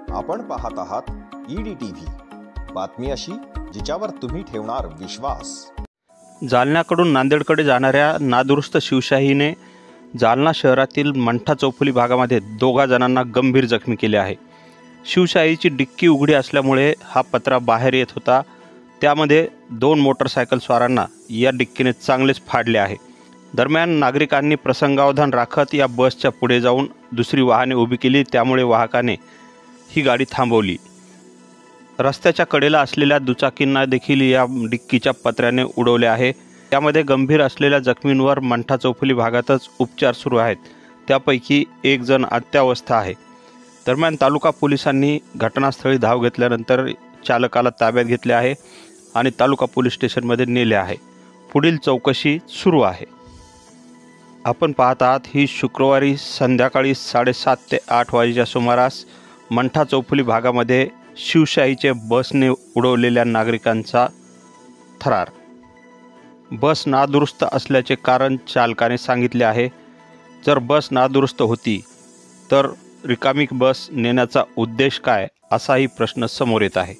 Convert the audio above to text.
आपण पाहत आहात EDTV, बातमी अशी जिच्यावर तुम्ही ठेवणार विश्वास। जालन्याकडून नांदेडकडे जाणाऱ्या नादुरुस्त शिवशाहीने जालना शहरातील मंठा चौफुली भागामध्ये 2 जणांना गंभीर जखमी केले आहे। शिवशाहीची डिक्की उघडी असल्यामुळे हा पत्रा बाहेर येत होता। त्यामध्ये 2 मोटरसायकल स्वारांना या डिक्कीने चांगलेच फाडले आहे। दरम्यान नागरिकांनी प्रसंगावधान राखत या बसच्या पुढे जाऊन दुसरी वाहने उभी केली, त्यामुळे वाहकाने ही गाडी थांबवली। रस्त्याच्या कडेला असलेल्या दुचाकींना देखील या डिक्कीच्या पत्र्याने उडवले आहे। त्यामध्ये गंभीर असलेल्या जखमींवर मंठा चौफुली भागातच उपचार सुरू आहेत। त्यापैकी 1 जण अत्यावस्था आहे। दरम्यान तालुका पोलिसांनी घटनास्थळी धाव घेतल्यानंतर चालकाला ताब्यात घेतले आहे आणि तालुका पोलीस स्टेशनमध्ये नेले आहे। पुढील चौकशी सुरू आहे। आपण पाहत आहात ही शुक्रवारी संध्याकाळी 7:30 ते 8 वाजेच्या सुमारास मंठा चौफुली भागामध्ये शिवशाहीचे बसने उडवलेल्या नागरिकांचा थरार। बस नादुरुस्त असल्याचे कारण चालकाने सांगितले आहे। जर बस नादुरुस्त होती तर रिकामी बस नेण्याचा उद्देश काय, असाही प्रश्न समोर येत आहे।